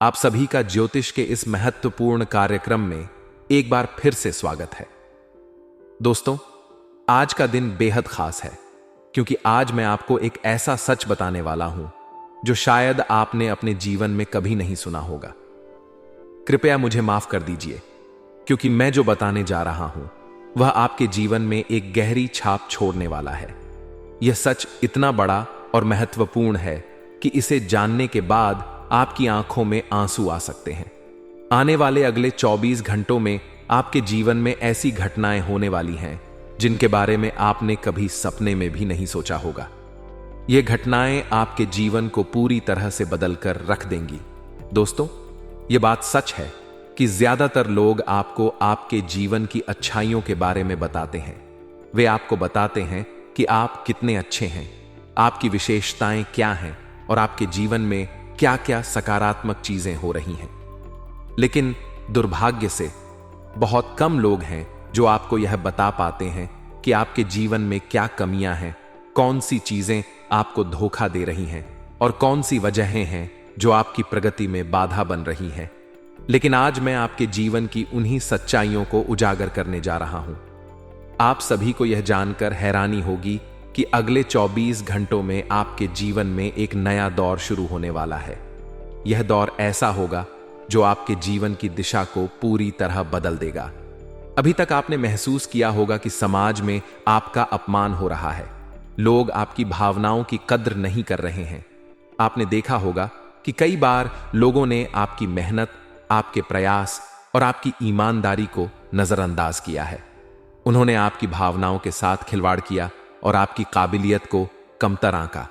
आप सभी का ज्योतिष के इस महत्वपूर्ण कार्यक्रम में एक बार फिर से स्वागत है। दोस्तों, आज का दिन बेहद खास है क्योंकि आज मैं आपको एक ऐसा सच बताने वाला हूं जो शायद आपने अपने जीवन में कभी नहीं सुना होगा। कृपया मुझे माफ कर दीजिए क्योंकि मैं जो बताने जा रहा हूं वह आपके जीवन में एक गहरी छाप छोड़ने वाला है। यह सच इतना बड़ा और महत्वपूर्ण है कि इसे जानने के बाद आपकी आंखों में आंसू आ सकते हैं। आने वाले अगले 24 घंटों में आपके जीवन में ऐसी घटनाएं होने वाली हैं जिनके बारे में आपने कभी सपने में भी नहीं सोचा होगा। ये घटनाएं आपके जीवन को पूरी तरह से बदल कर रख देंगी। दोस्तों, ये बात सच है कि ज्यादातर लोग आपको आपके जीवन की अच्छाइयों के बारे में बताते हैं। वे आपको बताते हैं कि आप कितने अच्छे हैं, आपकी विशेषताएं क्या हैं और आपके जीवन में क्या क्या सकारात्मक चीजें हो रही हैं। लेकिन दुर्भाग्य से बहुत कम लोग हैं जो आपको यह बता पाते हैं कि आपके जीवन में क्या कमियां हैं, कौन सी चीजें आपको धोखा दे रही हैं और कौन सी वजहें हैं जो आपकी प्रगति में बाधा बन रही हैं। लेकिन आज मैं आपके जीवन की उन्हीं सच्चाइयों को उजागर करने जा रहा हूं। आप सभी को यह जानकर हैरानी होगी कि अगले 24 घंटों में आपके जीवन में एक नया दौर शुरू होने वाला है। यह दौर ऐसा होगा जो आपके जीवन की दिशा को पूरी तरह बदल देगा। अभी तक आपने महसूस किया होगा कि समाज में आपका अपमान हो रहा है, लोग आपकी भावनाओं की कद्र नहीं कर रहे हैं। आपने देखा होगा कि कई बार लोगों ने आपकी मेहनत, आपके प्रयास और आपकी ईमानदारी को नजरअंदाज किया है। उन्होंने आपकी भावनाओं के साथ खिलवाड़ किया और आपकी काबिलियत को कमतर आंका।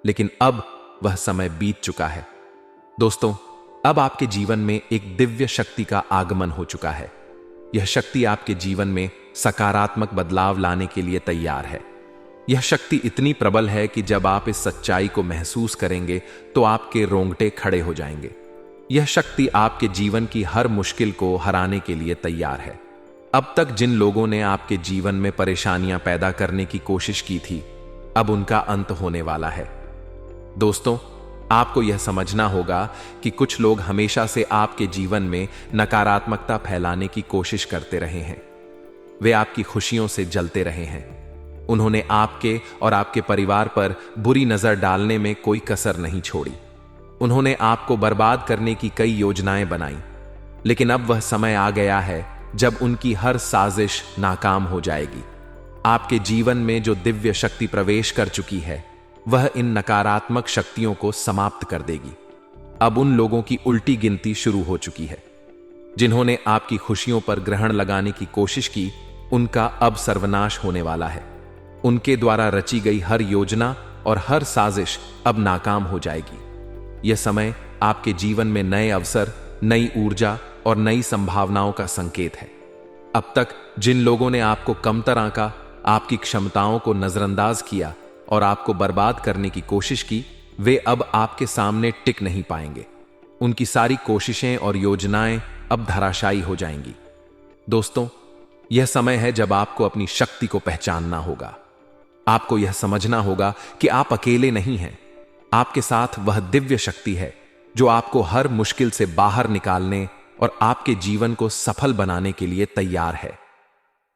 लेकिन अब वह समय बीत चुका है। दोस्तों, अब आपके जीवन में एक दिव्य शक्ति का आगमन हो चुका है। यह शक्ति आपके जीवन में सकारात्मक बदलाव लाने के लिए तैयार है। यह शक्ति इतनी प्रबल है कि जब आप इस सच्चाई को महसूस करेंगे तो आपके रोंगटे खड़े हो जाएंगे। यह शक्ति आपके जीवन की हर मुश्किल को हराने के लिए तैयार है। अब तक जिन लोगों ने आपके जीवन में परेशानियां पैदा करने की कोशिश की थी, अब उनका अंत होने वाला है। दोस्तों, आपको यह समझना होगा कि कुछ लोग हमेशा से आपके जीवन में नकारात्मकता फैलाने की कोशिश करते रहे हैं। वे आपकी खुशियों से जलते रहे हैं। उन्होंने आपके और आपके परिवार पर बुरी नजर डालने में कोई कसर नहीं छोड़ी। उन्होंने आपको बर्बाद करने की कई योजनाएं बनाई। लेकिन अब वह समय आ गया है जब उनकी हर साजिश नाकाम हो जाएगी। आपके जीवन में जो दिव्य शक्ति प्रवेश कर चुकी है वह इन नकारात्मक शक्तियों को समाप्त कर देगी। अब उन लोगों की उल्टी गिनती शुरू हो चुकी है। जिन्होंने आपकी खुशियों पर ग्रहण लगाने की कोशिश की, उनका अब सर्वनाश होने वाला है। उनके द्वारा रची गई हर योजना और हर साजिश अब नाकाम हो जाएगी। यह समय आपके जीवन में नए अवसर, नई ऊर्जा और नई संभावनाओं का संकेत है। अब तक जिन लोगों ने आपको कमतर आंका, आपकी क्षमताओं को नजरअंदाज किया और आपको बर्बाद करने की कोशिश की, वे अब आपके सामने टिक नहीं पाएंगे। उनकी सारी कोशिशें और योजनाएं अब धराशायी हो जाएंगी। दोस्तों, यह समय है जब आपको अपनी शक्ति को पहचानना होगा। आपको यह समझना होगा कि आप अकेले नहीं हैं। आपके साथ वह दिव्य शक्ति है जो आपको हर मुश्किल से बाहर निकालने और आपके जीवन को सफल बनाने के लिए तैयार है।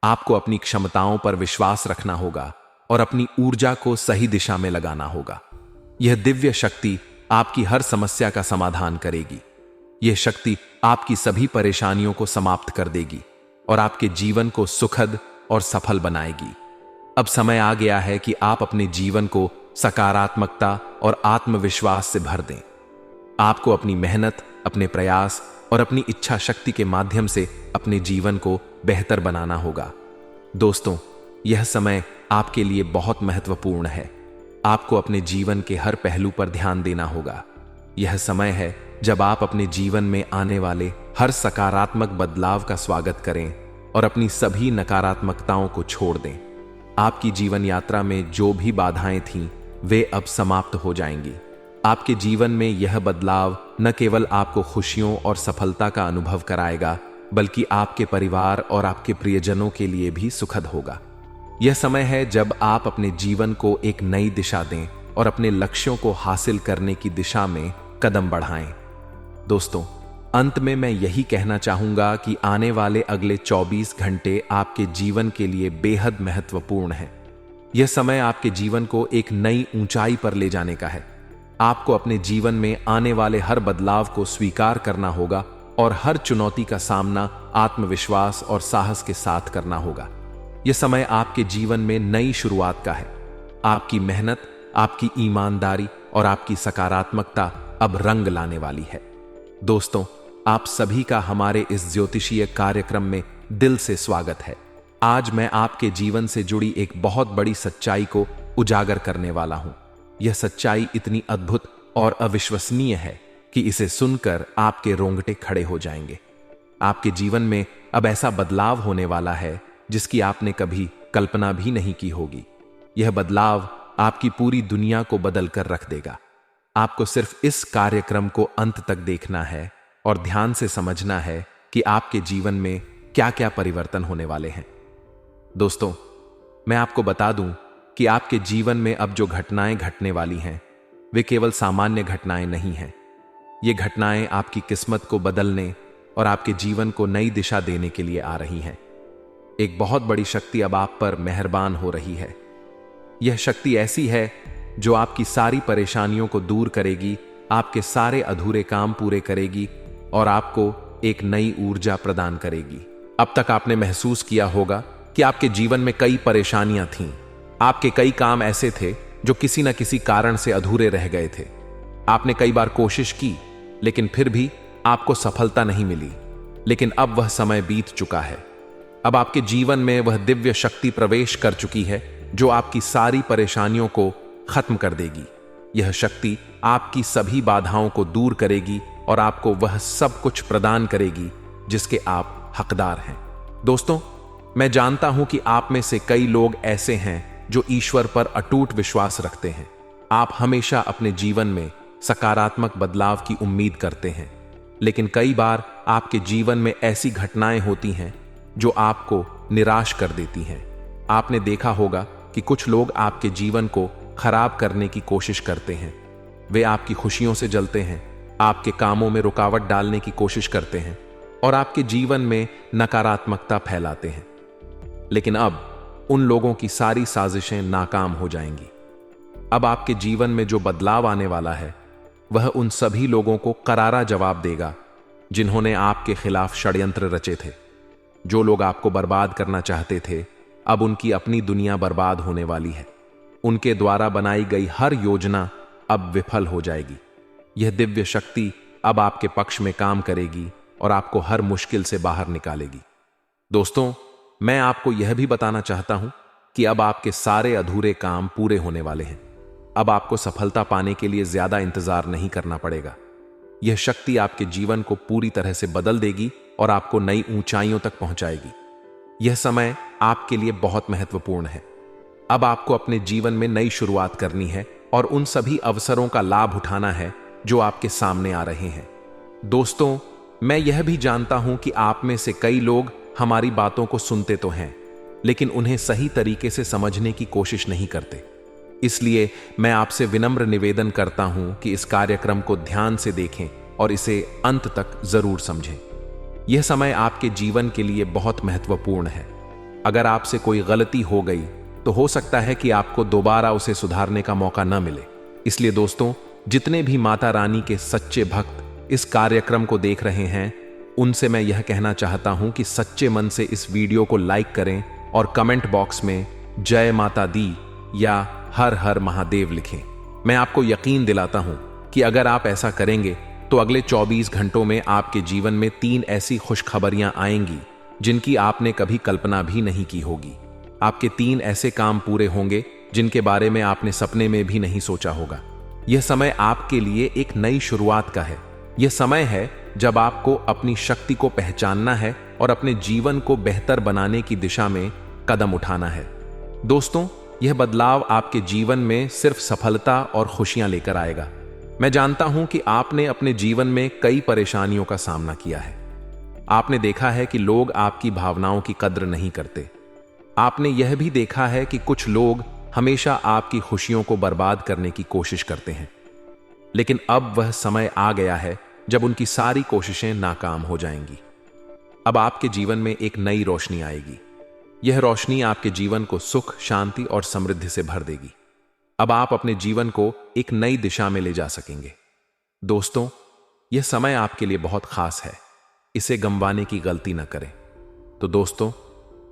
आपको अपनी क्षमताओं पर विश्वास रखना होगा और अपनी ऊर्जा को सही दिशा में लगाना होगा। यह दिव्य शक्ति आपकी हर समस्या का समाधान करेगी। यह शक्ति आपकी सभी परेशानियों को समाप्त कर देगी और आपके जीवन को सुखद और सफल बनाएगी। अब समय आ गया है कि आप अपने जीवन को सकारात्मकता और आत्मविश्वास से भर दें। आपको अपनी मेहनत, अपने प्रयास और अपनी इच्छा शक्ति के माध्यम से अपने जीवन को बेहतर बनाना होगा। दोस्तों, यह समय आपके लिए बहुत महत्वपूर्ण है। आपको अपने जीवन के हर पहलू पर ध्यान देना होगा। यह समय है जब आप अपने जीवन में आने वाले हर सकारात्मक बदलाव का स्वागत करें और अपनी सभी नकारात्मकताओं को छोड़ दें। आपकी जीवन यात्रा में जो भी बाधाएं थीं, वे अब समाप्त हो जाएंगी। आपके जीवन में यह बदलाव न केवल आपको खुशियों और सफलता का अनुभव कराएगा, बल्कि आपके परिवार और आपके प्रियजनों के लिए भी सुखद होगा। यह समय है जब आप अपने जीवन को एक नई दिशा दें और अपने लक्ष्यों को हासिल करने की दिशा में कदम बढ़ाएं। दोस्तों, अंत में मैं यही कहना चाहूंगा कि आने वाले अगले 24 घंटे आपके जीवन के लिए बेहद महत्वपूर्ण है। यह समय आपके जीवन को एक नई ऊंचाई पर ले जाने का है। आपको अपने जीवन में आने वाले हर बदलाव को स्वीकार करना होगा और हर चुनौती का सामना आत्मविश्वास और साहस के साथ करना होगा। यह समय आपके जीवन में नई शुरुआत का है। आपकी मेहनत, आपकी ईमानदारी और आपकी सकारात्मकता अब रंग लाने वाली है। दोस्तों, आप सभी का हमारे इस ज्योतिषीय कार्यक्रम में दिल से स्वागत है। आज मैं आपके जीवन से जुड़ी एक बहुत बड़ी सच्चाई को उजागर करने वाला हूं। यह सच्चाई इतनी अद्भुत और अविश्वसनीय है कि इसे सुनकर आपके रोंगटे खड़े हो जाएंगे। आपके जीवन में अब ऐसा बदलाव होने वाला है जिसकी आपने कभी कल्पना भी नहीं की होगी। यह बदलाव आपकी पूरी दुनिया को बदल कर रख देगा। आपको सिर्फ इस कार्यक्रम को अंत तक देखना है और ध्यान से समझना है कि आपके जीवन में क्या क्या परिवर्तन होने वाले हैं। दोस्तों, मैं आपको बता दूं कि आपके जीवन में अब जो घटनाएं घटने वाली हैं, वे केवल सामान्य घटनाएं नहीं हैं। ये घटनाएं आपकी किस्मत को बदलने और आपके जीवन को नई दिशा देने के लिए आ रही हैं। एक बहुत बड़ी शक्ति अब आप पर मेहरबान हो रही है। यह शक्ति ऐसी है जो आपकी सारी परेशानियों को दूर करेगी, आपके सारे अधूरे काम पूरे करेगी और आपको एक नई ऊर्जा प्रदान करेगी। अब तक आपने महसूस किया होगा कि आपके जीवन में कई परेशानियां थीं। आपके कई काम ऐसे थे जो किसी न किसी कारण से अधूरे रह गए थे। आपने कई बार कोशिश की, लेकिन फिर भी आपको सफलता नहीं मिली। लेकिन अब वह समय बीत चुका है। अब आपके जीवन में वह दिव्य शक्ति प्रवेश कर चुकी है जो आपकी सारी परेशानियों को खत्म कर देगी। यह शक्ति आपकी सभी बाधाओं को दूर करेगी और आपको वह सब कुछ प्रदान करेगी जिसके आप हकदार हैं। दोस्तों, मैं जानता हूं कि आप में से कई लोग ऐसे हैं जो ईश्वर पर अटूट विश्वास रखते हैं। आप हमेशा अपने जीवन में सकारात्मक बदलाव की उम्मीद करते हैं, लेकिन कई बार आपके जीवन में ऐसी घटनाएं होती हैं जो आपको निराश कर देती हैं। आपने देखा होगा कि कुछ लोग आपके जीवन को खराब करने की कोशिश करते हैं। वे आपकी खुशियों से जलते हैं, आपके कामों में रुकावट डालने की कोशिश करते हैं और आपके जीवन में नकारात्मकता फैलाते हैं। लेकिन अब उन लोगों की सारी साजिशें नाकाम हो जाएंगी। अब आपके जीवन में जो बदलाव आने वाला है, वह उन सभी लोगों को करारा जवाब देगा जिन्होंने आपके खिलाफ षड्यंत्र रचे थे। जो लोग आपको बर्बाद करना चाहते थे, अब उनकी अपनी दुनिया बर्बाद होने वाली है। उनके द्वारा बनाई गई हर योजना अब विफल हो जाएगी। यह दिव्य शक्ति अब आपके पक्ष में काम करेगी और आपको हर मुश्किल से बाहर निकालेगी। दोस्तों, मैं आपको यह भी बताना चाहता हूं कि अब आपके सारे अधूरे काम पूरे होने वाले हैं। अब आपको सफलता पाने के लिए ज्यादा इंतजार नहीं करना पड़ेगा। यह शक्ति आपके जीवन को पूरी तरह से बदल देगी और आपको नई ऊंचाइयों तक पहुंचाएगी। यह समय आपके लिए बहुत महत्वपूर्ण है। अब आपको अपने जीवन में नई शुरुआत करनी है और उन सभी अवसरों का लाभ उठाना है जो आपके सामने आ रहे हैं। दोस्तों, मैं यह भी जानता हूं कि आप में से कई लोग हमारी बातों को सुनते तो हैं, लेकिन उन्हें सही तरीके से समझने की कोशिश नहीं करते। इसलिए मैं आपसे विनम्र निवेदन करता हूं कि इस कार्यक्रम को ध्यान से देखें और इसे अंत तक जरूर समझें। यह समय आपके जीवन के लिए बहुत महत्वपूर्ण है। अगर आपसे कोई गलती हो गई तो हो सकता है कि आपको दोबारा उसे सुधारने का मौका न मिले। इसलिए दोस्तों, जितने भी माता रानी के सच्चे भक्त इस कार्यक्रम को देख रहे हैं, उनसे मैं यह कहना चाहता हूं कि सच्चे मन से इस वीडियो को लाइक करें और कमेंट बॉक्स में जय माता दी या हर हर महादेव लिखें। मैं आपको यकीन दिलाता हूं कि अगर आप ऐसा करेंगे तो अगले 24 घंटों में आपके जीवन में 3 ऐसी खुशखबरियां आएंगी जिनकी आपने कभी कल्पना भी नहीं की होगी। आपके 3 ऐसे काम पूरे होंगे जिनके बारे में आपने सपने में भी नहीं सोचा होगा। यह समय आपके लिए एक नई शुरुआत का है। यह समय है जब आपको अपनी शक्ति को पहचानना है और अपने जीवन को बेहतर बनाने की दिशा में कदम उठाना है। दोस्तों, यह बदलाव आपके जीवन में सिर्फ सफलता और खुशियां लेकर आएगा। मैं जानता हूं कि आपने अपने जीवन में कई परेशानियों का सामना किया है। आपने देखा है कि लोग आपकी भावनाओं की कद्र नहीं करते। आपने यह भी देखा है कि कुछ लोग हमेशा आपकी खुशियों को बर्बाद करने की कोशिश करते हैं। लेकिन अब वह समय आ गया है जब उनकी सारी कोशिशें नाकाम हो जाएंगी। अब आपके जीवन में एक नई रोशनी आएगी। यह रोशनी आपके जीवन को सुख, शांति और समृद्धि से भर देगी। अब आप अपने जीवन को एक नई दिशा में ले जा सकेंगे। दोस्तों, यह समय आपके लिए बहुत खास है। इसे गंवाने की गलती न करें। तो दोस्तों,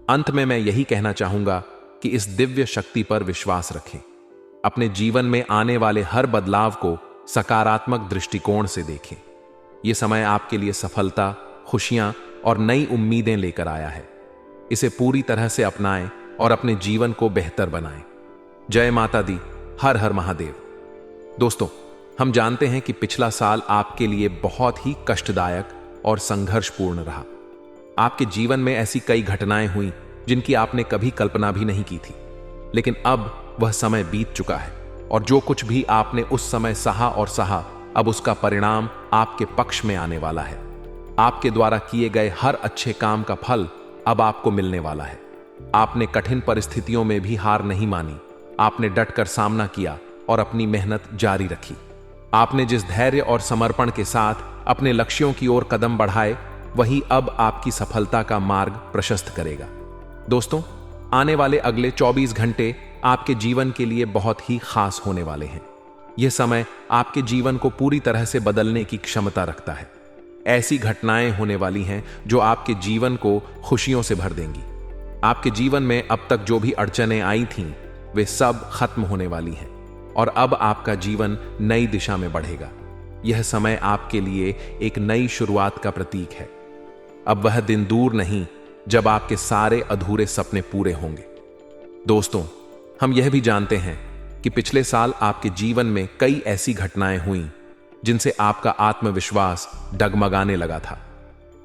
अंत में मैं यही कहना चाहूंगा कि इस दिव्य शक्ति पर विश्वास रखें। अपने जीवन में आने वाले हर बदलाव को सकारात्मक दृष्टिकोण से देखें। यह समय आपके लिए सफलता, खुशियां और नई उम्मीदें लेकर आया है। इसे पूरी तरह से अपनाएं और अपने जीवन को बेहतर बनाएं। जय माता दी। हर हर महादेव। दोस्तों, हम जानते हैं कि पिछला साल आपके लिए बहुत ही कष्टदायक और संघर्षपूर्ण रहा। आपके जीवन में ऐसी कई घटनाएं हुई जिनकी आपने कभी कल्पना भी नहीं की थी। लेकिन अब वह समय बीत चुका है और जो कुछ भी आपने उस समय सहा, अब उसका परिणाम आपके पक्ष में आने वाला है। आपके द्वारा किए गए हर अच्छे काम का फल अब आपको मिलने वाला है। आपने कठिन परिस्थितियों में भी हार नहीं मानी। आपने डटकर सामना किया और अपनी मेहनत जारी रखी। आपने जिस धैर्य और समर्पण के साथ अपने लक्ष्यों की ओर कदम बढ़ाए, वही अब आपकी सफलता का मार्ग प्रशस्त करेगा। दोस्तों, आने वाले अगले 24 घंटे आपके जीवन के लिए बहुत ही खास होने वाले हैं। यह समय आपके जीवन को पूरी तरह से बदलने की क्षमता रखता है। ऐसी घटनाएं होने वाली हैं जो आपके जीवन को खुशियों से भर देंगी। आपके जीवन में अब तक जो भी अड़चनें आई थीं, वे सब खत्म होने वाली हैं और अब आपका जीवन नई दिशा में बढ़ेगा। यह समय आपके लिए एक नई शुरुआत का प्रतीक है। अब वह दिन दूर नहीं जब आपके सारे अधूरे सपने पूरे होंगे। दोस्तों, हम यह भी जानते हैं कि पिछले साल आपके जीवन में कई ऐसी घटनाएं हुईं जिनसे आपका आत्मविश्वास डगमगाने लगा था।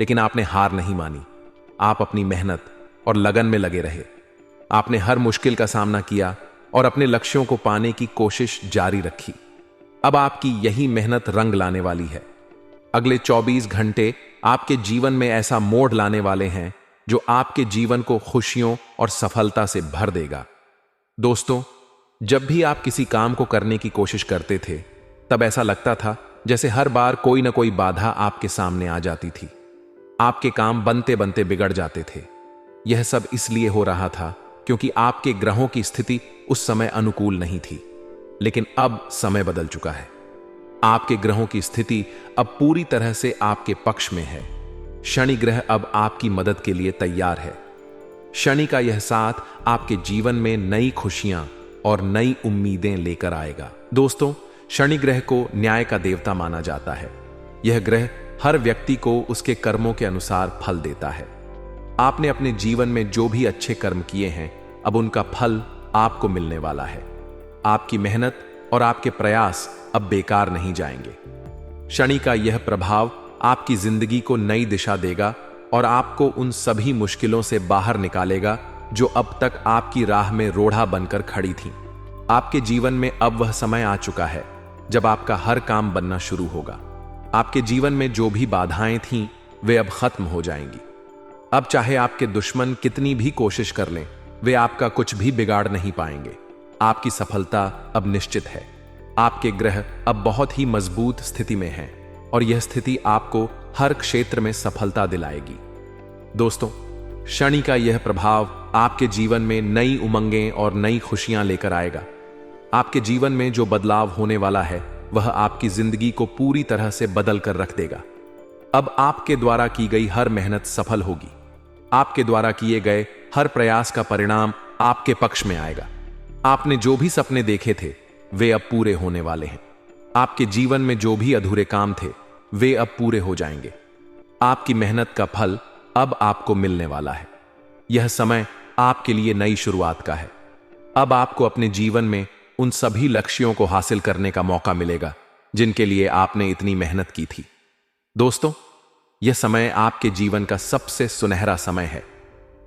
लेकिन आपने हार नहीं मानी। आप अपनी मेहनत और लगन में लगे रहे। आपने हर मुश्किल का सामना किया और अपने लक्ष्यों को पाने की कोशिश जारी रखी। अब आपकी यही मेहनत रंग लाने वाली है। अगले 24 घंटे आपके जीवन में ऐसा मोड़ लाने वाले हैं जो आपके जीवन को खुशियों और सफलता से भर देगा। दोस्तों, जब भी आप किसी काम को करने की कोशिश करते थे, तब ऐसा लगता था जैसे हर बार कोई ना कोई बाधा आपके सामने आ जाती थी। आपके काम बनते बनते बिगड़ जाते थे। यह सब इसलिए हो रहा था क्योंकि आपके ग्रहों की स्थिति उस समय अनुकूल नहीं थी। लेकिन अब समय बदल चुका है। आपके ग्रहों की स्थिति अब पूरी तरह से आपके पक्ष में है। शनि ग्रह अब आपकी मदद के लिए तैयार है। शनि का यह साथ आपके जीवन में नई खुशियां और नई उम्मीदें लेकर आएगा। दोस्तों, शनि ग्रह को न्याय का देवता माना जाता है। यह ग्रह हर व्यक्ति को उसके कर्मों के अनुसार फल देता है। आपने अपने जीवन में जो भी अच्छे कर्म किए हैं, अब उनका फल आपको मिलने वाला है। आपकी मेहनत और आपके प्रयास अब बेकार नहीं जाएंगे। शनि का यह प्रभाव आपकी जिंदगी को नई दिशा देगा और आपको उन सभी मुश्किलों से बाहर निकालेगा जो अब तक आपकी राह में रोड़ा बनकर खड़ी थीं। आपके जीवन में अब वह समय आ चुका है जब आपका हर काम बनना शुरू होगा। आपके जीवन में जो भी बाधाएं थीं, वे अब खत्म हो जाएंगी। अब चाहे आपके दुश्मन कितनी भी कोशिश कर लें, वे आपका कुछ भी बिगाड़ नहीं पाएंगे। आपकी सफलता अब निश्चित है। आपके ग्रह अब बहुत ही मजबूत स्थिति में हैं और यह स्थिति आपको हर क्षेत्र में सफलता दिलाएगी। दोस्तों, शनि का यह प्रभाव आपके जीवन में नई उमंगें और नई खुशियां लेकर आएगा। आपके जीवन में जो बदलाव होने वाला है, वह आपकी जिंदगी को पूरी तरह से बदल कर रख देगा। अब आपके द्वारा की गई हर मेहनत सफल होगी। आपके द्वारा किए गए हर प्रयास का परिणाम आपके पक्ष में आएगा। आपने जो भी सपने देखे थे, वे अब पूरे होने वाले हैं। आपके जीवन में जो भी अधूरे काम थे, वे अब पूरे हो जाएंगे। आपकी मेहनत का फल अब आपको मिलने वाला है। यह समय आपके लिए नई शुरुआत का है। अब आपको अपने जीवन में उन सभी लक्ष्यों को हासिल करने का मौका मिलेगा जिनके लिए आपने इतनी मेहनत की थी। दोस्तों, यह समय आपके जीवन का सबसे सुनहरा समय है।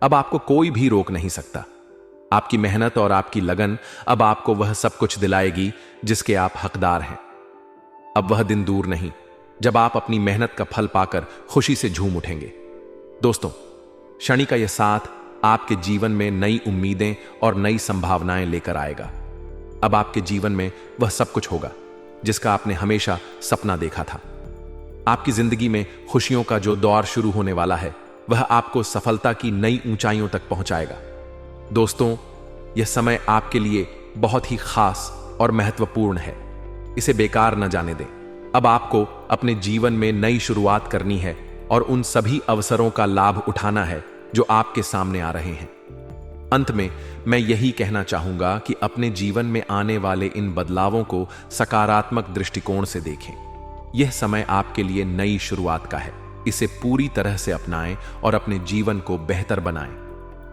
अब आपको कोई भी रोक नहीं सकता। आपकी मेहनत और आपकी लगन अब आपको वह सब कुछ दिलाएगी जिसके आप हकदार हैं। अब वह दिन दूर नहीं जब आप अपनी मेहनत का फल पाकर खुशी से झूम उठेंगे। दोस्तों, शनि का यह साथ आपके जीवन में नई उम्मीदें और नई संभावनाएं लेकर आएगा। अब आपके जीवन में वह सब कुछ होगा जिसका आपने हमेशा सपना देखा था। आपकी जिंदगी में खुशियों का जो दौर शुरू होने वाला है वह आपको सफलता की नई ऊंचाइयों तक पहुंचाएगा। दोस्तों, यह समय आपके लिए बहुत ही खास और महत्वपूर्ण है। इसे बेकार न जाने दें। अब आपको अपने जीवन में नई शुरुआत करनी है और उन सभी अवसरों का लाभ उठाना है जो आपके सामने आ रहे हैं। अंत में मैं यही कहना चाहूंगा कि अपने जीवन में आने वाले इन बदलावों को सकारात्मक दृष्टिकोण से देखें। यह समय आपके लिए नई शुरुआत का है। इसे पूरी तरह से अपनाएं और अपने जीवन को बेहतर बनाएं।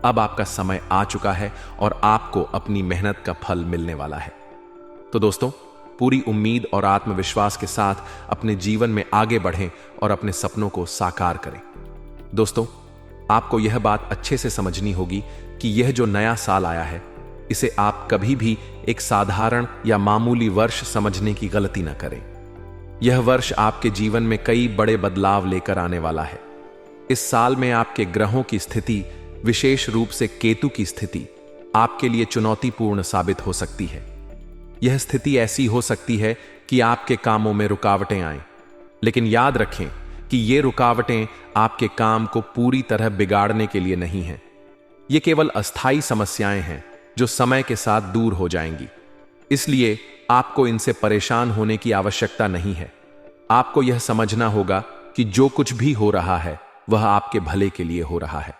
अब आपका समय आ चुका है और आपको अपनी मेहनत का फल मिलने वाला है। तो दोस्तों, पूरी उम्मीद और आत्मविश्वास के साथ अपने जीवन में आगे बढ़ें और अपने सपनों को साकार करें। दोस्तों, आपको यह बात अच्छे से समझनी होगी कि यह जो नया साल आया है, इसे आप कभी भी एक साधारण या मामूली वर्ष समझने की गलती न करें। यह वर्ष आपके जीवन में कई बड़े बदलाव लेकर आने वाला है। इस साल में आपके ग्रहों की स्थिति, विशेष रूप से केतु की स्थिति, आपके लिए चुनौतीपूर्ण साबित हो सकती है। यह स्थिति ऐसी हो सकती है कि आपके कामों में रुकावटें आएं, लेकिन याद रखें कि ये रुकावटें आपके काम को पूरी तरह बिगाड़ने के लिए नहीं हैं। ये केवल अस्थायी समस्याएं हैं जो समय के साथ दूर हो जाएंगी। इसलिए आपको इनसे परेशान होने की आवश्यकता नहीं है। आपको यह समझना होगा कि जो कुछ भी हो रहा है वह आपके भले के लिए हो रहा है।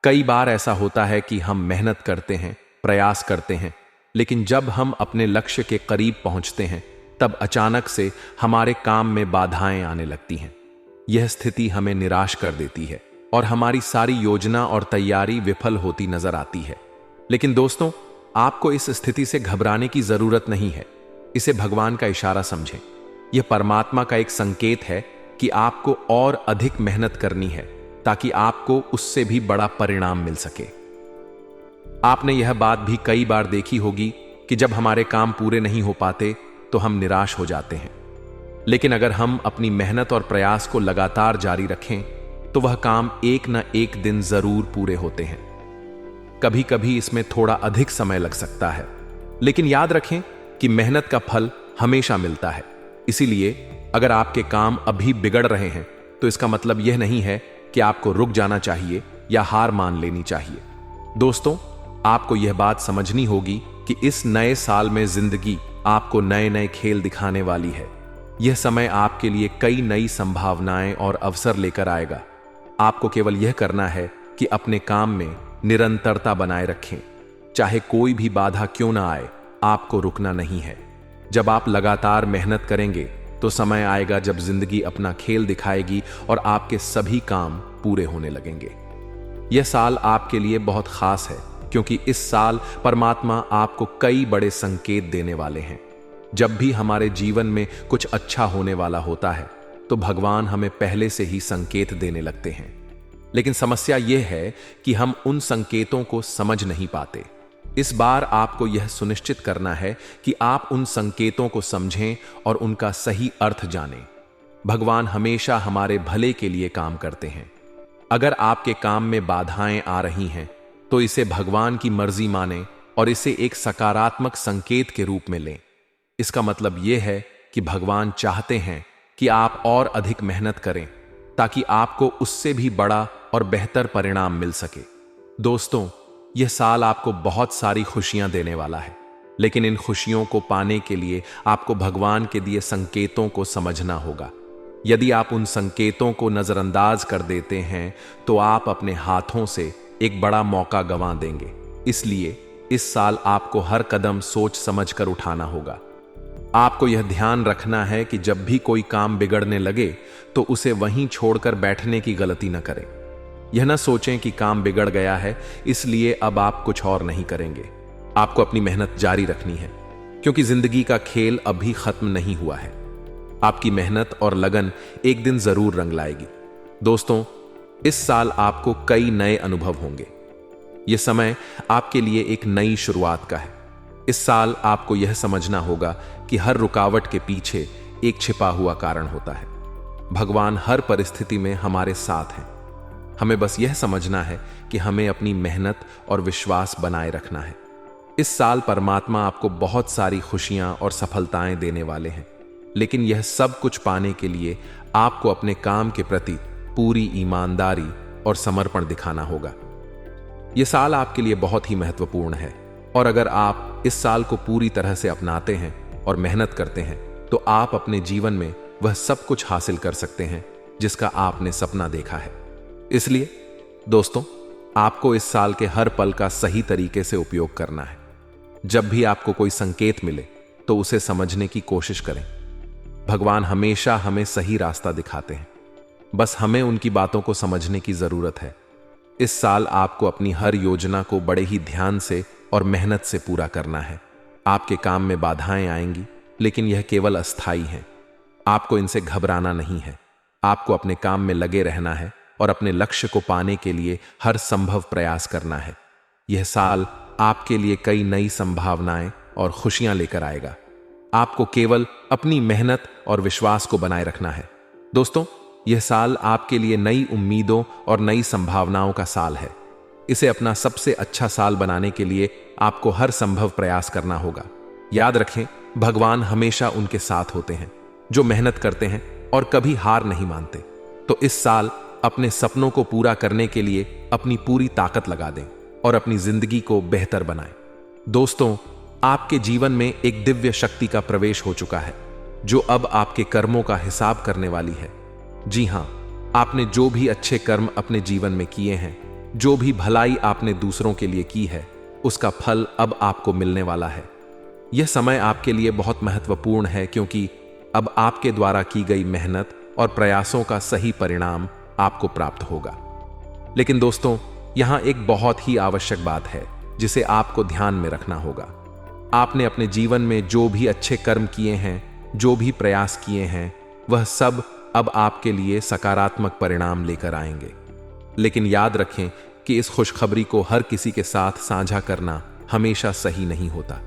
कई बार ऐसा होता है कि हम मेहनत करते हैं, प्रयास करते हैं, लेकिन जब हम अपने लक्ष्य के करीब पहुंचते हैं तब अचानक से हमारे काम में बाधाएं आने लगती हैं। यह स्थिति हमें निराश कर देती है और हमारी सारी योजना और तैयारी विफल होती नजर आती है। लेकिन दोस्तों, आपको इस स्थिति से घबराने की जरूरत नहीं है। इसे भगवान का इशारा समझें। यह परमात्मा का एक संकेत है कि आपको और अधिक मेहनत करनी है ताकि आपको उससे भी बड़ा परिणाम मिल सके। आपने यह बात भी कई बार देखी होगी कि जब हमारे काम पूरे नहीं हो पाते तो हम निराश हो जाते हैं। लेकिन अगर हम अपनी मेहनत और प्रयास को लगातार जारी रखें तो वह काम एक न एक दिन जरूर पूरे होते हैं। कभी कभी इसमें थोड़ा अधिक समय लग सकता है, लेकिन याद रखें कि मेहनत का फल हमेशा मिलता है। इसीलिए अगर आपके काम अभी बिगड़ रहे हैं तो इसका मतलब यह नहीं है कि आपको रुक जाना चाहिए या हार मान लेनी चाहिए। दोस्तों, आपको यह बात समझनी होगी कि इस नए साल में जिंदगी आपको नए नए खेल दिखाने वाली है। यह समय आपके लिए कई नई संभावनाएं और अवसर लेकर आएगा। आपको केवल यह करना है कि अपने काम में निरंतरता बनाए रखें। चाहे कोई भी बाधा क्यों ना आए, आपको रुकना नहीं है। जब आप लगातार मेहनत करेंगे तो समय आएगा जब जिंदगी अपना खेल दिखाएगी और आपके सभी काम पूरे होने लगेंगे। यह साल आपके लिए बहुत खास है क्योंकि इस साल परमात्मा आपको कई बड़े संकेत देने वाले हैं। जब भी हमारे जीवन में कुछ अच्छा होने वाला होता है तो भगवान हमें पहले से ही संकेत देने लगते हैं। लेकिन समस्या यह है कि हम उन संकेतों को समझ नहीं पाते। इस बार आपको यह सुनिश्चित करना है कि आप उन संकेतों को समझें और उनका सही अर्थ जानें। भगवान हमेशा हमारे भले के लिए काम करते हैं। अगर आपके काम में बाधाएं आ रही हैं तो इसे भगवान की मर्जी मानें और इसे एक सकारात्मक संकेत के रूप में लें। इसका मतलब यह है कि भगवान चाहते हैं कि आप और अधिक मेहनत करें ताकि आपको उससे भी बड़ा और बेहतर परिणाम मिल सके। दोस्तों, यह साल आपको बहुत सारी खुशियां देने वाला है, लेकिन इन खुशियों को पाने के लिए आपको भगवान के दिए संकेतों को समझना होगा। यदि आप उन संकेतों को नजरअंदाज कर देते हैं तो आप अपने हाथों से एक बड़ा मौका गंवा देंगे। इसलिए इस साल आपको हर कदम सोच समझ कर उठाना होगा। आपको यह ध्यान रखना है कि जब भी कोई काम बिगड़ने लगे तो उसे वहीं छोड़कर बैठने की गलती न करें। यह न सोचें कि काम बिगड़ गया है इसलिए अब आप कुछ और नहीं करेंगे। आपको अपनी मेहनत जारी रखनी है क्योंकि जिंदगी का खेल अभी खत्म नहीं हुआ है। आपकी मेहनत और लगन एक दिन जरूर रंग लाएगी। दोस्तों, इस साल आपको कई नए अनुभव होंगे। यह समय आपके लिए एक नई शुरुआत का है। इस साल आपको यह समझना होगा कि हर रुकावट के पीछे एक छिपा हुआ कारण होता है। भगवान हर परिस्थिति में हमारे साथ हैं। हमें बस यह समझना है कि हमें अपनी मेहनत और विश्वास बनाए रखना है। इस साल परमात्मा आपको बहुत सारी खुशियां और सफलताएं देने वाले हैं, लेकिन यह सब कुछ पाने के लिए आपको अपने काम के प्रति पूरी ईमानदारी और समर्पण दिखाना होगा। यह साल आपके लिए बहुत ही महत्वपूर्ण है और अगर आप इस साल को पूरी तरह से अपनाते हैं और मेहनत करते हैं तो आप अपने जीवन में वह सब कुछ हासिल कर सकते हैं जिसका आपने सपना देखा है। इसलिए दोस्तों, आपको इस साल के हर पल का सही तरीके से उपयोग करना है। जब भी आपको कोई संकेत मिले तो उसे समझने की कोशिश करें। भगवान हमेशा हमें सही रास्ता दिखाते हैं, बस हमें उनकी बातों को समझने की जरूरत है। इस साल आपको अपनी हर योजना को बड़े ही ध्यान से और मेहनत से पूरा करना है। आपके काम में बाधाएं आएंगी, लेकिन यह केवल अस्थायी हैं। आपको इनसे घबराना नहीं है। आपको अपने काम में लगे रहना है और अपने लक्ष्य को पाने के लिए हर संभव प्रयास करना है। यह साल आपके लिए कई नई संभावनाएं और खुशियां लेकर आएगा। आपको केवल अपनी मेहनत और विश्वास को बनाए रखना है। दोस्तों, यह साल आपके लिए नई उम्मीदों और नई संभावनाओं का साल है। इसे अपना सबसे अच्छा साल बनाने के लिए आपको हर संभव प्रयास करना होगा। याद रखें, भगवान हमेशा उनके साथ होते हैं जो मेहनत करते हैं और कभी हार नहीं मानते। तो इस साल अपने सपनों को पूरा करने के लिए अपनी पूरी ताकत लगा दें और अपनी जिंदगी को बेहतर बनाएं। दोस्तों, आपके जीवन में एक दिव्य शक्ति का प्रवेश हो चुका है जो अब आपके कर्मों का हिसाब करने वाली है। जी हां, आपने जो भी अच्छे कर्म अपने जीवन में किए हैं, जो भी भलाई आपने दूसरों के लिए की है, उसका फल अब आपको मिलने वाला है। यह समय आपके लिए बहुत महत्वपूर्ण है क्योंकि अब आपके द्वारा की गई मेहनत और प्रयासों का सही परिणाम आपको प्राप्त होगा। लेकिन दोस्तों, यहां एक बहुत ही आवश्यक बात है जिसे आपको ध्यान में रखना होगा। आपने अपने जीवन में जो भी अच्छे कर्म किए हैं, जो भी प्रयास किए हैं, वह सब अब आपके लिए सकारात्मक परिणाम लेकर आएंगे। लेकिन याद रखें कि इस खुशखबरी को हर किसी के साथ साझा करना हमेशा सही नहीं होता।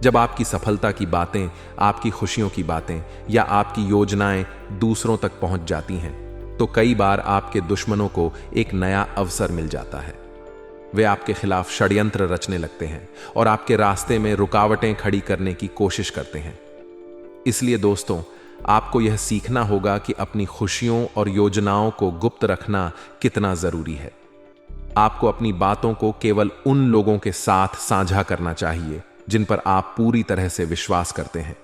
जब आपकी सफलता की बातें, आपकी खुशियों की बातें या आपकी योजनाएं दूसरों तक पहुंच जाती हैं, तो कई बार आपके दुश्मनों को एक नया अवसर मिल जाता है। वे आपके खिलाफ षड्यंत्र रचने लगते हैं और आपके रास्ते में रुकावटें खड़ी करने की कोशिश करते हैं। इसलिए दोस्तों, आपको यह सीखना होगा कि अपनी खुशियों और योजनाओं को गुप्त रखना कितना जरूरी है। आपको अपनी बातों को केवल उन लोगों के साथ साझा करना चाहिए जिन पर आप पूरी तरह से विश्वास करते हैं।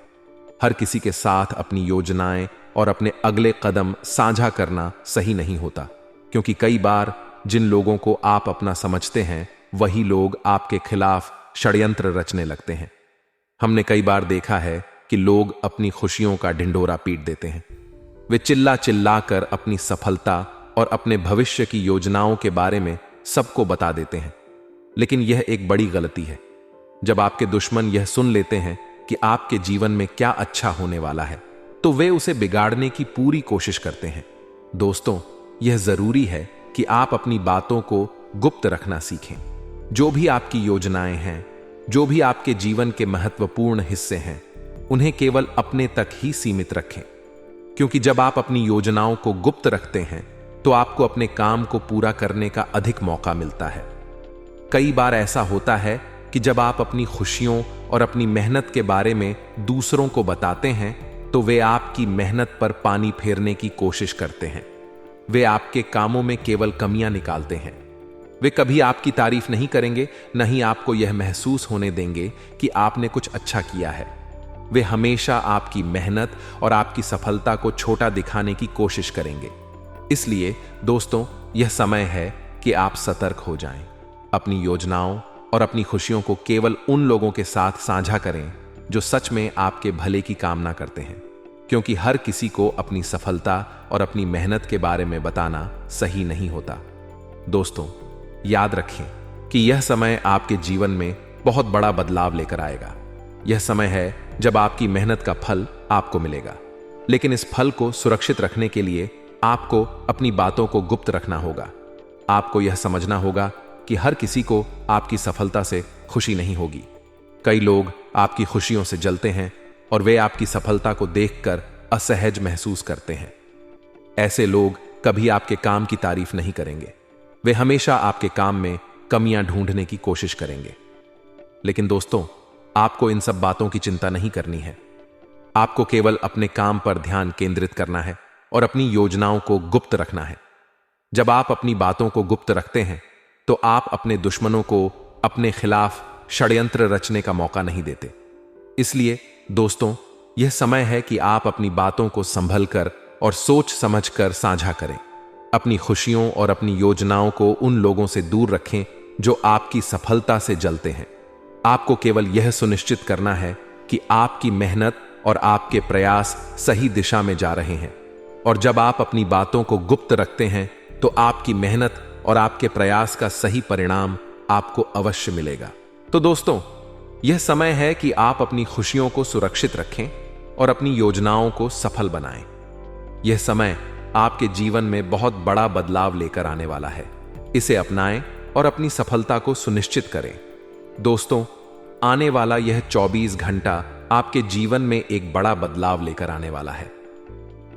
हर किसी के साथ अपनी योजनाएं और अपने अगले कदम साझा करना सही नहीं होता, क्योंकि कई बार जिन लोगों को आप अपना समझते हैं, वही लोग आपके खिलाफ षड्यंत्र रचने लगते हैं। हमने कई बार देखा है कि लोग अपनी खुशियों का ढिंढोरा पीट देते हैं। वे चिल्ला चिल्ला कर अपनी सफलता और अपने भविष्य की योजनाओं के बारे में सबको बता देते हैं। लेकिन यह एक बड़ी गलती है। जब आपके दुश्मन यह सुन लेते हैं कि आपके जीवन में क्या अच्छा होने वाला है, तो वे उसे बिगाड़ने की पूरी कोशिश करते हैं। दोस्तों, यह जरूरी है कि आप अपनी बातों को गुप्त रखना सीखें। जो भी आपकी योजनाएं हैं, जो भी आपके जीवन के महत्वपूर्ण हिस्से हैं, उन्हें केवल अपने तक ही सीमित रखें, क्योंकि जब आप अपनी योजनाओं को गुप्त रखते हैं तो आपको अपने काम को पूरा करने का अधिक मौका मिलता है। कई बार ऐसा होता है कि जब आप अपनी खुशियों और अपनी मेहनत के बारे में दूसरों को बताते हैं तो वे आपकी मेहनत पर पानी फेरने की कोशिश करते हैं। वे आपके कामों में केवल कमियां निकालते हैं। वे कभी आपकी तारीफ नहीं करेंगे, न ही आपको यह महसूस होने देंगे कि आपने कुछ अच्छा किया है। वे हमेशा आपकी मेहनत और आपकी सफलता को छोटा दिखाने की कोशिश करेंगे। इसलिए दोस्तों, यह समय है कि आप सतर्क हो जाएं। अपनी योजनाओं और अपनी खुशियों को केवल उन लोगों के साथ साझा करें जो सच में आपके भले की कामना करते हैं, क्योंकि हर किसी को अपनी सफलता और अपनी मेहनत के बारे में बताना सही नहीं होता। दोस्तों, याद रखें कि यह समय आपके जीवन में बहुत बड़ा बदलाव लेकर आएगा। यह समय है जब आपकी मेहनत का फल आपको मिलेगा, लेकिन इस फल को सुरक्षित रखने के लिए आपको अपनी बातों को गुप्त रखना होगा। आपको यह समझना होगा कि हर किसी को आपकी सफलता से खुशी नहीं होगी। कई लोग आपकी खुशियों से जलते हैं और वे आपकी सफलता को देखकर असहज महसूस करते हैं। ऐसे लोग कभी आपके काम की तारीफ नहीं करेंगे। वे हमेशा आपके काम में कमियां ढूंढने की कोशिश करेंगे। लेकिन दोस्तों, आपको इन सब बातों की चिंता नहीं करनी है। आपको केवल अपने काम पर ध्यान केंद्रित करना है और अपनी योजनाओं को गुप्त रखना है। जब आप अपनी बातों को गुप्त रखते हैं तो आप अपने दुश्मनों को अपने खिलाफ षड्यंत्र रचने का मौका नहीं देते। इसलिए दोस्तों, यह समय है कि आप अपनी बातों को संभल कर और सोच समझकर साझा करें। अपनी खुशियों और अपनी योजनाओं को उन लोगों से दूर रखें जो आपकी सफलता से जलते हैं। आपको केवल यह सुनिश्चित करना है कि आपकी मेहनत और आपके प्रयास सही दिशा में जा रहे हैं। और जब आप अपनी बातों को गुप्त रखते हैं तो आपकी मेहनत और आपके प्रयास का सही परिणाम आपको अवश्य मिलेगा। तो दोस्तों, यह समय है कि आप अपनी खुशियों को सुरक्षित रखें और अपनी योजनाओं को सफल बनाएं। यह समय आपके जीवन में बहुत बड़ा बदलाव लेकर आने वाला है। इसे अपनाएं और अपनी सफलता को सुनिश्चित करें। दोस्तों, आने वाला यह 24 घंटा आपके जीवन में एक बड़ा बदलाव लेकर आने वाला है।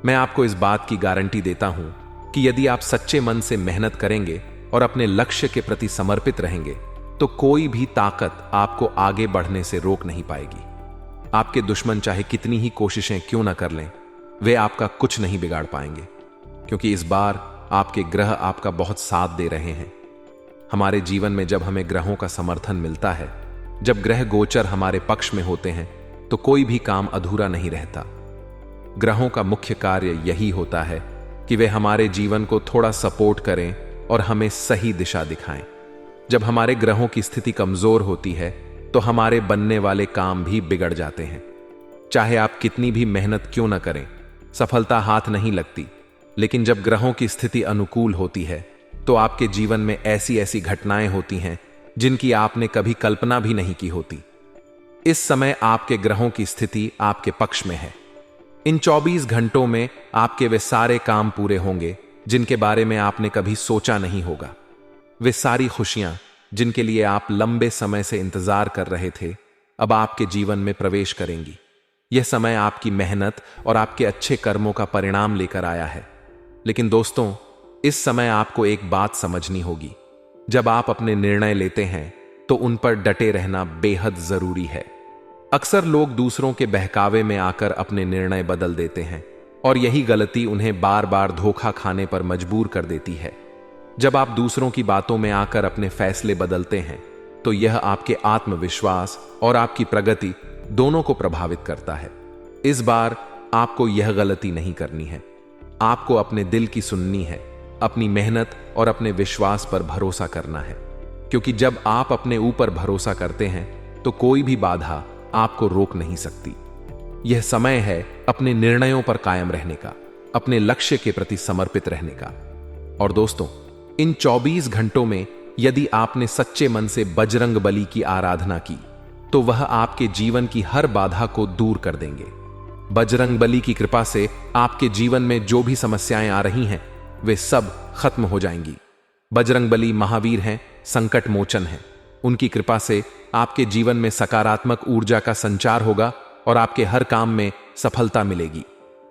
मैं आपको इस बात की गारंटी देता हूं कि यदि आप सच्चे मन से मेहनत करेंगे और अपने लक्ष्य के प्रति समर्पित रहेंगे तो कोई भी ताकत आपको आगे बढ़ने से रोक नहीं पाएगी। आपके दुश्मन चाहे कितनी ही कोशिशें क्यों न कर लें, वे आपका कुछ नहीं बिगाड़ पाएंगे, क्योंकि इस बार आपके ग्रह आपका बहुत साथ दे रहे हैं। हमारे जीवन में जब हमें ग्रहों का समर्थन मिलता है, जब ग्रह गोचर हमारे पक्ष में होते हैं, तो कोई भी काम अधूरा नहीं रहता। ग्रहों का मुख्य कार्य यही होता है कि वे हमारे जीवन को थोड़ा सपोर्ट करें और हमें सही दिशा दिखाएं। जब हमारे ग्रहों की स्थिति कमजोर होती है तो हमारे बनने वाले काम भी बिगड़ जाते हैं। चाहे आप कितनी भी मेहनत क्यों न करें, सफलता हाथ नहीं लगती। लेकिन जब ग्रहों की स्थिति अनुकूल होती है तो आपके जीवन में ऐसी ऐसी घटनाएं होती हैं जिनकी आपने कभी कल्पना भी नहीं की होती। इस समय आपके ग्रहों की स्थिति आपके पक्ष में है। इन 24 घंटों में आपके वे सारे काम पूरे होंगे जिनके बारे में आपने कभी सोचा नहीं होगा। वे सारी खुशियां जिनके लिए आप लंबे समय से इंतजार कर रहे थे, अब आपके जीवन में प्रवेश करेंगी। यह समय आपकी मेहनत और आपके अच्छे कर्मों का परिणाम लेकर आया है। लेकिन दोस्तों, इस समय आपको एक बात समझनी होगी। जब आप अपने निर्णय लेते हैं तो उन पर डटे रहना बेहद जरूरी है। अक्सर लोग दूसरों के बहकावे में आकर अपने निर्णय बदल देते हैं और यही गलती उन्हें बार बार धोखा खाने पर मजबूर कर देती है। जब आप दूसरों की बातों में आकर अपने फैसले बदलते हैं तो यह आपके आत्मविश्वास और आपकी प्रगति दोनों को प्रभावित करता है। इस बार आपको यह गलती नहीं करनी है। आपको अपने दिल की सुननी है, अपनी मेहनत और अपने विश्वास पर भरोसा करना है, क्योंकि जब आप अपने ऊपर भरोसा करते हैं तो कोई भी बाधा आपको रोक नहीं सकती। यह समय है अपने निर्णयों पर कायम रहने का, अपने लक्ष्य के प्रति समर्पित रहने का। और दोस्तों, इन 24 घंटों में यदि आपने सच्चे मन से बजरंग बली की आराधना की तो वह आपके जीवन की हर बाधा को दूर कर देंगे। बजरंग बली की कृपा से आपके जीवन में जो भी समस्याएं आ रही हैं वे सब खत्म हो जाएंगी। बजरंग बली महावीर हैं, संकट मोचन हैं। उनकी कृपा से आपके जीवन में सकारात्मक ऊर्जा का संचार होगा और आपके हर काम में सफलता मिलेगी।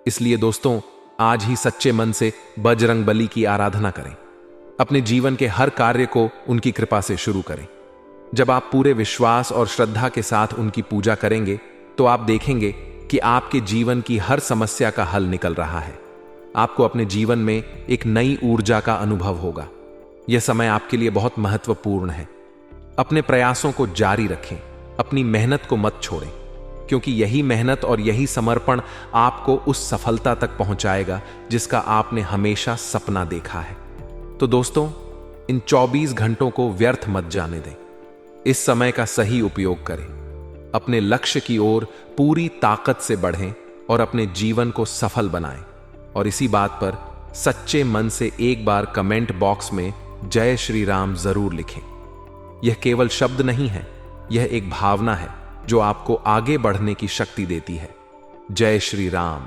इसलिए दोस्तों, आज ही सच्चे मन से बजरंग बली की आराधना करें। अपने जीवन के हर कार्य को उनकी कृपा से शुरू करें। जब आप पूरे विश्वास और श्रद्धा के साथ उनकी पूजा करेंगे तो आप देखेंगे कि आपके जीवन की हर समस्या का हल निकल रहा है। आपको अपने जीवन में एक नई ऊर्जा का अनुभव होगा। यह समय आपके लिए बहुत महत्वपूर्ण है। अपने प्रयासों को जारी रखें, अपनी मेहनत को मत छोड़ें, क्योंकि यही मेहनत और यही समर्पण आपको उस सफलता तक पहुंचाएगा जिसका आपने हमेशा सपना देखा है। तो दोस्तों, इन 24 घंटों को व्यर्थ मत जाने दें। इस समय का सही उपयोग करें, अपने लक्ष्य की ओर पूरी ताकत से बढ़ें और अपने जीवन को सफल बनाएं। और इसी बात पर सच्चे मन से एक बार कमेंट बॉक्स में जय श्री राम जरूर लिखें। यह केवल शब्द नहीं है, यह एक भावना है जो आपको आगे बढ़ने की शक्ति देती है। जय श्री राम।